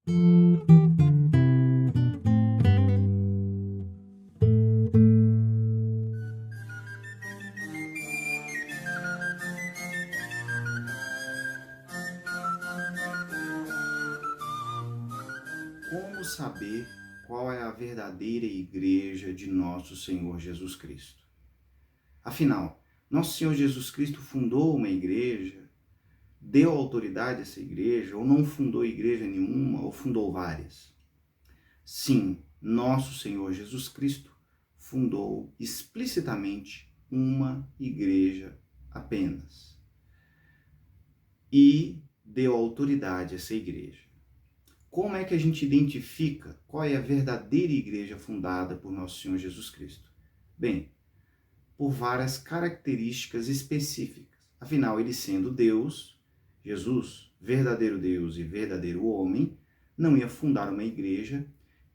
Como saber qual é a verdadeira igreja de nosso Senhor Jesus Cristo? Afinal, nosso Senhor Jesus Cristo fundou uma igreja, deu autoridade a essa igreja, ou não fundou igreja nenhuma, ou fundou várias? Sim, nosso Senhor Jesus Cristo fundou explicitamente uma igreja apenas. E deu autoridade a essa igreja. Como é que a gente identifica qual é a verdadeira igreja fundada por nosso Senhor Jesus Cristo? Bem, por várias características específicas. Afinal, ele sendo Deus, Jesus, verdadeiro Deus e verdadeiro homem, não ia fundar uma igreja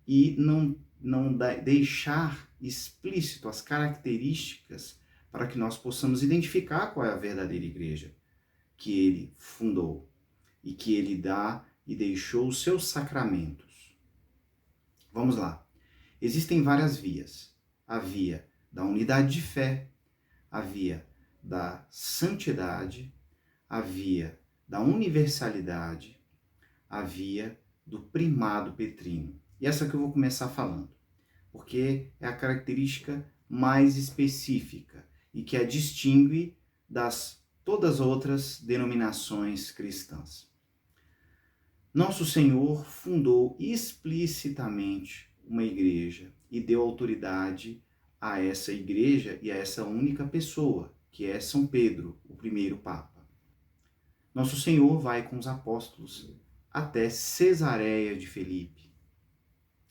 e não deixar explícito as características para que nós possamos identificar qual é a verdadeira igreja que ele fundou e que ele dá e deixou os seus sacramentos. Vamos lá. Existem várias vias. A via da unidade de fé, a via da santidade, a via da universalidade, a via do primado petrino. E essa que eu vou começar falando, porque é a característica mais específica e que a distingue das todas as outras denominações cristãs. Nosso Senhor fundou explicitamente uma igreja e deu autoridade a essa igreja e a essa única pessoa, que é São Pedro, o primeiro Papa. Nosso Senhor vai com os apóstolos até Cesareia de Filipe.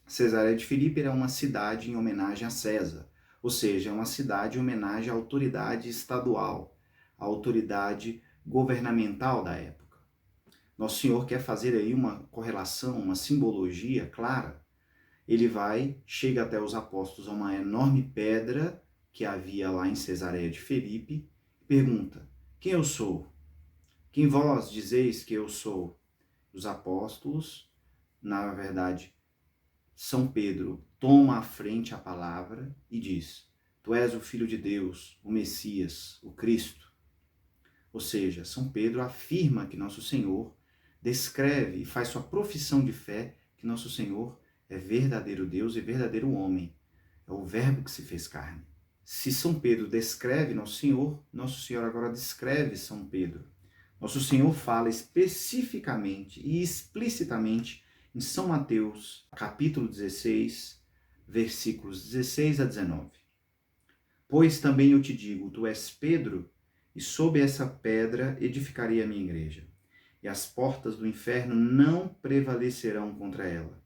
Cesareia de Filipe era uma cidade em homenagem a César, ou seja, uma cidade em homenagem à autoridade estadual, à autoridade governamental da época. Nosso Senhor quer fazer aí uma correlação, uma simbologia clara. Ele chega até os apóstolos a uma enorme pedra que havia lá em Cesareia de Filipe e pergunta: quem eu sou? Quem vós dizeis que eu sou? Os apóstolos, na verdade, São Pedro toma à frente a palavra e diz: tu és o Filho de Deus, o Messias, o Cristo. Ou seja, São Pedro afirma que nosso Senhor descreve e faz sua profissão de fé que nosso Senhor é verdadeiro Deus e verdadeiro homem. É o verbo que se fez carne. Se São Pedro descreve nosso Senhor agora descreve São Pedro. Nosso Senhor fala especificamente e explicitamente em São Mateus, capítulo 16, versículos 16 a 19. Pois também eu te digo, tu és Pedro, e sob essa pedra edificarei a minha igreja, e as portas do inferno não prevalecerão contra ela.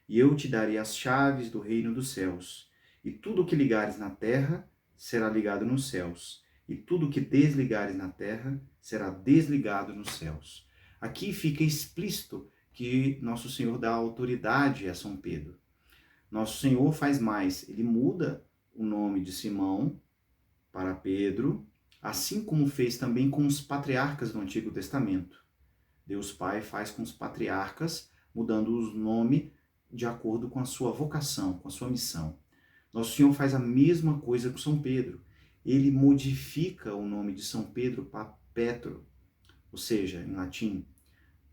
E eu te darei as chaves do reino dos céus, e tudo o que ligares na terra será ligado nos céus, e tudo o que desligares na terra será desligado nos céus. Aqui fica explícito que nosso Senhor dá autoridade a São Pedro. Nosso Senhor faz mais, ele muda o nome de Simão para Pedro, assim como fez também com os patriarcas do Antigo Testamento. Deus Pai faz com os patriarcas, mudando os nomes de acordo com a sua vocação, com a sua missão. Nosso Senhor faz a mesma coisa com São Pedro. Ele modifica o nome de São Pedro para Petro, ou seja, em latim.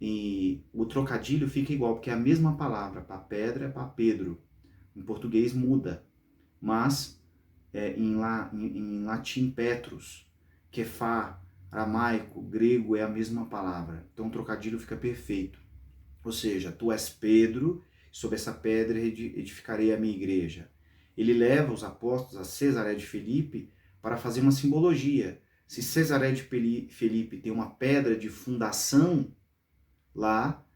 E o trocadilho fica igual, porque é a mesma palavra, para pedra é para Pedro. Em português muda, mas em latim Petrus, Kefá, aramaico, grego é a mesma palavra. Então o trocadilho fica perfeito. Ou seja, tu és Pedro, sobre essa pedra edificarei a minha igreja. Ele leva os apóstolos a Cesareia de Filipe para fazer uma simbologia. Se Cesareia de Filipe tem uma pedra de fundação lá,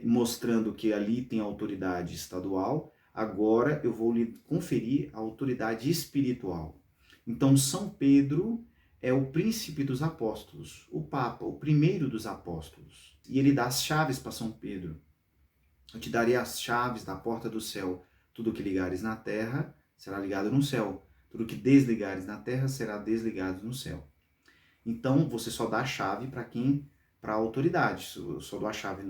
mostrando que ali tem autoridade estadual, agora eu vou lhe conferir a autoridade espiritual. Então São Pedro é o príncipe dos apóstolos, o Papa, o primeiro dos apóstolos. E ele dá as chaves para São Pedro. Eu te darei as chaves da porta do céu. Tudo que ligares na terra será ligado no céu. Tudo que desligares na terra será desligado no céu. Então, você só dá a chave para a autoridade. Eu só dou a chave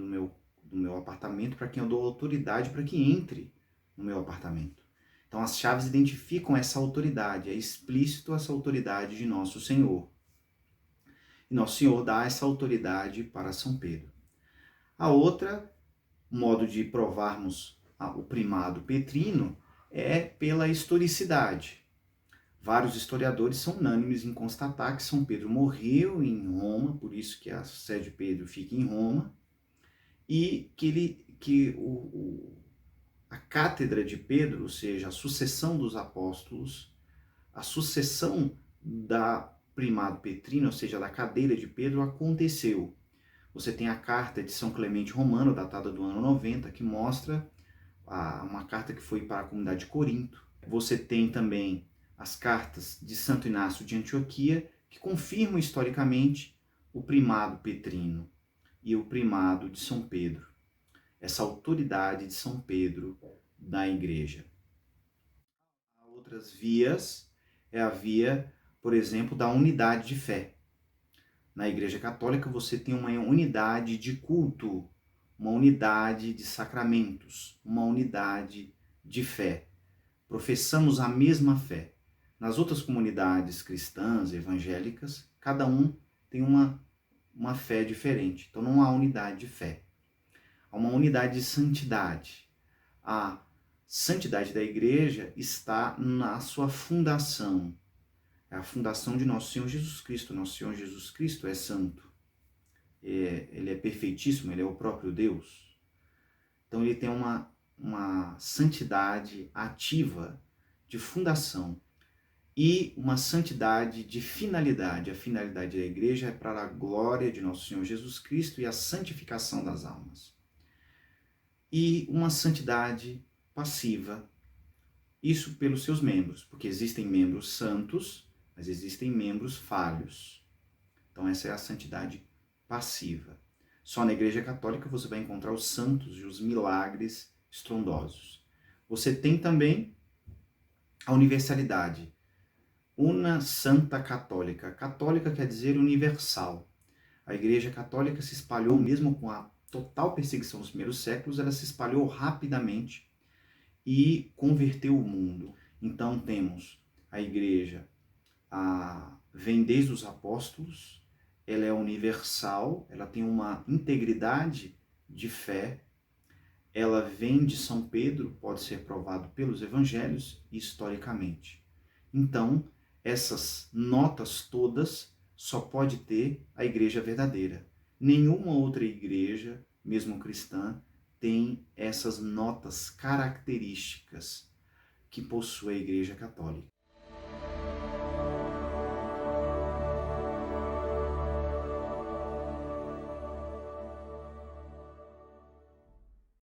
do meu apartamento, para quem eu dou autoridade para que entre no meu apartamento. Então as chaves identificam essa autoridade, é explícito essa autoridade de nosso Senhor. E nosso Senhor dá essa autoridade para São Pedro. A outra modo de provarmos o primado petrino é pela historicidade. Vários historiadores são unânimes em constatar que São Pedro morreu em Roma, por isso que a sede de Pedro fica em Roma, e a cátedra de Pedro, ou seja, a sucessão dos apóstolos, a sucessão da primado petrino, ou seja, da cadeira de Pedro, aconteceu. Você tem a carta de São Clemente Romano, datada do ano 90, que mostra uma carta que foi para a comunidade de Corinto. Você tem também as cartas de Santo Inácio de Antioquia, que confirmam historicamente o primado petrino e o primado de São Pedro, essa autoridade de São Pedro da Igreja. Há outras vias, é a via, por exemplo, da unidade de fé. Na Igreja Católica você tem uma unidade de culto, uma unidade de sacramentos, uma unidade de fé. Professamos a mesma fé. Nas outras comunidades cristãs, evangélicas, cada um tem uma fé diferente. Então não há unidade de fé. Há uma unidade de santidade. A santidade da Igreja está na sua fundação. É a fundação de nosso Senhor Jesus Cristo. Nosso Senhor Jesus Cristo é santo. Ele é perfeitíssimo, ele é o próprio Deus. Então ele tem uma santidade ativa de fundação e uma santidade de finalidade. A finalidade da Igreja é para a glória de nosso Senhor Jesus Cristo e a santificação das almas. E uma santidade passiva, isso pelos seus membros, porque existem membros santos, mas existem membros falhos. Então essa é a santidade passiva. Só na Igreja Católica você vai encontrar os santos e os milagres estrondosos. Você tem também a universalidade. Una Santa Católica. Católica quer dizer universal. A Igreja Católica se espalhou, mesmo com a total perseguição dos primeiros séculos, ela se espalhou rapidamente e converteu o mundo. Então temos a Igreja, vem desde os apóstolos, ela é universal, ela tem uma integridade de fé, ela vem de São Pedro, pode ser provado pelos evangelhos historicamente. Então, essas notas todas só pode ter a igreja verdadeira. Nenhuma outra igreja, mesmo cristã, tem essas notas características que possui a Igreja Católica.